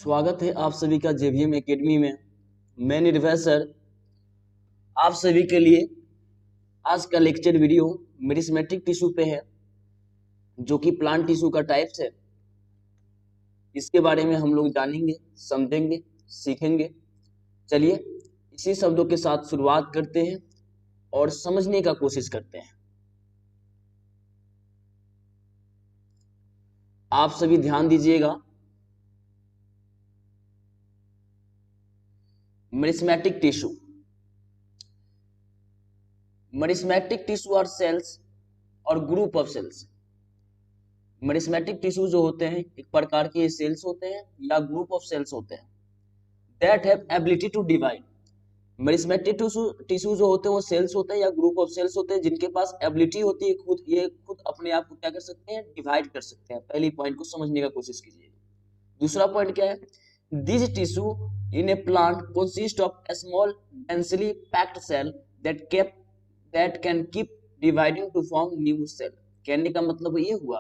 स्वागत है आप सभी का जेवीएम एकेडमी में। मैं निर्भय सर आप सभी के लिए आज का लेक्चर वीडियो मेरिस्मेटिक टिश्यू पे है, जो कि प्लांट टिश्यू का टाइप्स है। इसके बारे में हम लोग जानेंगे, समझेंगे, सीखेंगे। चलिए इसी शब्दों के साथ शुरुआत करते हैं और समझने का कोशिश करते हैं। आप सभी ध्यान दीजिएगा। Meristematic tissue, meristematic tissue are cells और group of cells. Meristematic tissue जो होते हैं एक प्रकार के सेल्स होते हैं या ग्रुप ऑफ सेल्स होते हैं that have ability to divide. Meristematic tissue जो होते हैं वो सेल्स होते हैं या ग्रुप ऑफ सेल्स होते हैं जिनके पास एबिलिटी होती है खुद अपने आप को क्या कर सकते हैं, डिवाइड कर सकते हैं। पहली पॉइंट को समझने का कोशिश कीजिए। दूसरा पॉइंट क्या है, this tissue in A plant consist of a small densely packed cell that can keep dividing to form new cell। कहने का मतलब ये हुआ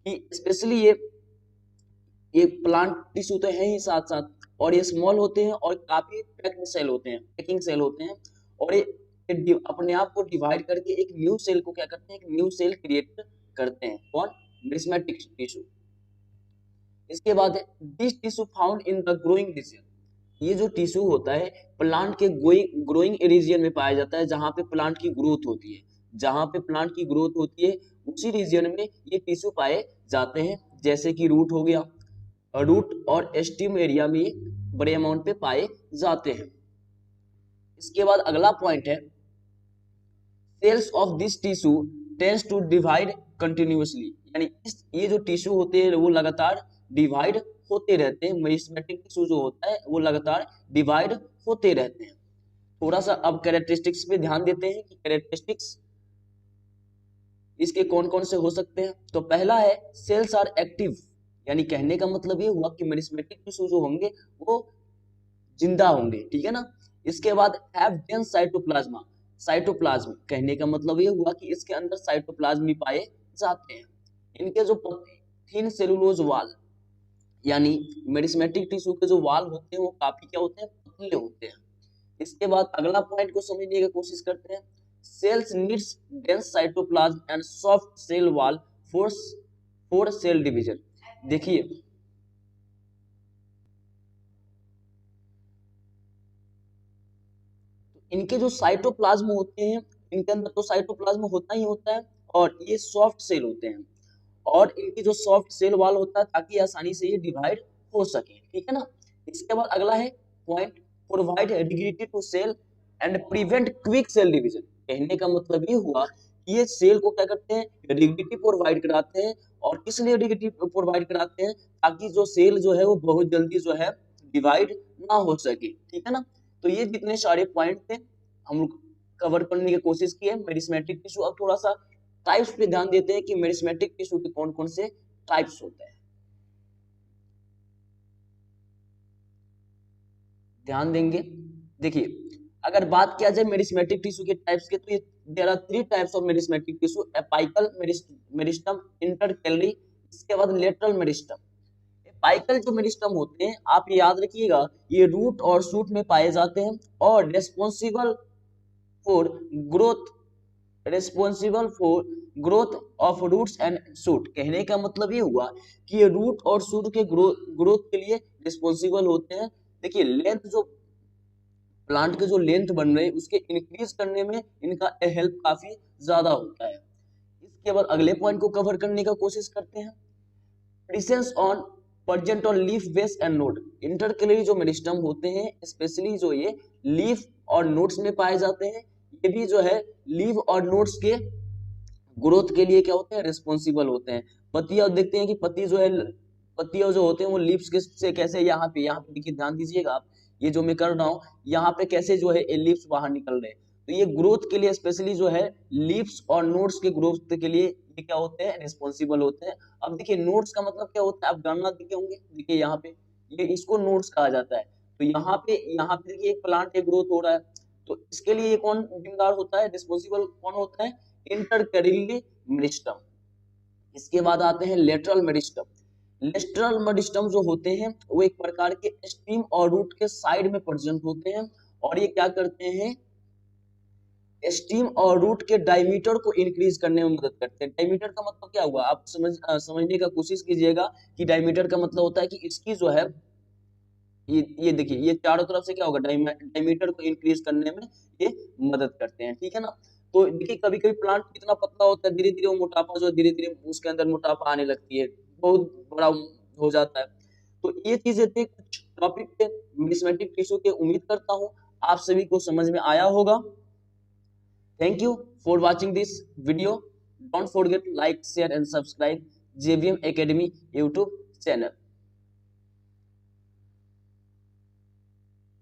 कि स्पेशली ये प्लांट टिश्यू तो है ही साथ साथ, और ये स्मॉल होते हैं और काफी पैक्ड सेल होते हैं, पैकिंग सेल होते हैं, और ये अपने आप को डिवाइड करके एक न्यू सेल को क्या करते हैं, एक न्यू सेल क्रिएट करते हैं। कौन? Meristematic tissue. इसके बाद है this tissue found in the growing region. ये जो टिश्यू होता है प्लांट के ग्रोइंग रीजन में पाया जाता है, जहां पे प्लांट की ग्रोथ होती है। जहां पे प्लांट की ग्रोथ होती है उसी रीजन में ये टिश्यू पाए जाते हैं, जैसे कि रूट हो गया। रूट और स्टेम एरिया में बड़े अमाउंट पे पाए जाते हैं। इसके बाद अगला पॉइंट है cells of this tissue tends to divide continuously. यानी ये जो टिश्यू होते हैं वो लगातार डिवाइड होते रहते हैं। मेरिस्मेटिक टिश्यू जो होता है वो लगातार डिवाइड होते रहते हैं। थोड़ा सा अब कैरेक्टरिस्टिक्स पे ध्यान देते हैं कि कैरेक्टरिस्टिक्स इसके कौन कौन से हो सकते हैं। तो पहला है सेल्स आर एक्टिव। यानी कहने का मतलब ये हुआ कि मेरिस्मेटिक टिश्यू जो होंगे वो जिंदा होंगे, ठीक है ना। इसके बाद हैव डेंस साइटोप्लाज्मा। साइटोप्लाज्म कहने का मतलब ये हुआ कि इसके अंदर साइटोप्लाज्म पाए जाते हैं। इनके जो थिन सेलुलोज वाल, यानी मेरिस्मेटिक टिश्यू के जो वाल होते हैं वो काफी क्या होते हैं, पतले होते हैं। इसके बाद अगला पॉइंट को समझने की कोशिश करते हैं। Cells needs dense cytoplasm and soft cell wall for cell division. देखिए इनके जो साइटोप्लाज्म होते हैं, इनके अंदर तो साइटोप्लाज्म होता ही होता है, और ये सॉफ्ट सेल होते हैं, और इनकी जो सॉफ्ट सेल वाल होता है ताकि आसानी से ये डिवाइड हो सके, ठीक है ना। इसके बाद अगला है point provide rigidity to cell and prevent quick cell division. कहने का मतलब ये हुआ कि ये सेल को क्या करते हैं, रिजिडिटी प्रोवाइड कराते हैं। और किस लिए रिजिडिटी प्रोवाइड कराते हैं? ताकि जो सेल जो है वो बहुत जल्दी जो है डिवाइड ना हो सके, ठीक है ना। तो ये जितने सारे पॉइंट थे हम लोग कवर करने की कोशिश की है मेरिस्मेटिक टिश्यू। अब थोड़ा सा टाइप्स पे ध्यान देते हैं कि मेरिस्मेटिक टिश्यू के कौन कौन से टाइप्स होते हैं। ध्यान देंगे। देखिए अगर बात किया जाए मेरिस्मेटिक टिश्यू के टाइप्स के, तो ये there are 3 types of meristematic tissue, apical meristem, intercalary, इसके बाद लेटरल मेरिस्टम। एपाइकल जो मेरिस्टम होते हैं आप याद रखिएगा, ये रूट और शूट में पाए जाते हैं और for growth responsible for growth of roots and shoot. कहने का मतलब ये हुआ कि ये रूट और शूट के ग्रोथ के लिए रिस्पॉन्सिबल होते हैं। देखिए लेंथ जो प्लांट के जो लेंथ बन रहे हैं उसके इंक्रीज करने में इनका हेल्प काफी ज्यादा होता है। इसके बाद अगले पॉइंट को कवर करने का कोशिश करते हैं। Presence on present on leaf base and node. Intercalary जो मेरिस्टम होते हैं स्पेशली जो ये लीफ और नोड्स में पाए जाते हैं, ये भी जो है लीफ और नोड्स के ग्रोथ के लिए क्या होते हैं, रिस्पॉन्सिबल होते हैं। पत्तियां देखते हैं कि पत्ती जो है, पत्तियां जो होते हैं वो लीव्स के से कैसे यहाँ पे देखिए ध्यान दीजिएगा आप, ये जो मैं कर रहा हूँ यहाँ पे कैसे जो है लीव्स बाहर निकल रहे हैं। तो ये ग्रोथ के लिए स्पेशली जो है लीव्स और नोड्स के ग्रोथ के लिए ये क्या होते हैं, रिस्पॉन्सिबल होते हैं। अब देखिए नोड्स का मतलब क्या होता है, आप जानना देखे होंगे। देखिए यहाँ पे ये इसको नोड्स कहा जाता है। तो यहाँ पे देखिए एक प्लांट एक ग्रोथ हो रहा है, तो इसके लिए कौन जिम्मेदार होता है, रिस्पॉन्सिबल कौन होता है, इंटरकेलरी मेरिस्टम। इसके बाद आते हैं लेटरल मेरिस्टम। लेस्टरल मेरिस्टम जो होते हैं वो एक प्रकार के स्टीम और रूट के साइड में प्रेजेंट होते हैं, और ये क्या करते हैं, स्टीम और रूट के डायमीटर को इंक्रीज करने में मदद करते हैं। डायमीटर का मतलब क्या हुआ, आप समझने का कोशिश कीजिएगा कि डायमीटर का मतलब होता है कि इसकी जो है ये देखिए, ये चारों तरफ से क्या होगा, डायमीटर को इंक्रीज करने में ये मदद करते हैं, ठीक है ना। तो देखिए कभी कभी प्लांट कितना पतला होता है, धीरे धीरे वो मोटापा जो धीरे धीरे उसके अंदर मोटापा आने लगती है, बहुत बड़ा हो जाता है। तो ये चीजें थे कुछ टॉपिक पे मिसमेटिक टिश्यू के, उम्मीद करता हूँ आप सभी को समझ में आया होगा। Thank you for watching this video. Don't forget like, share and subscribe JVM Academy YouTube channel.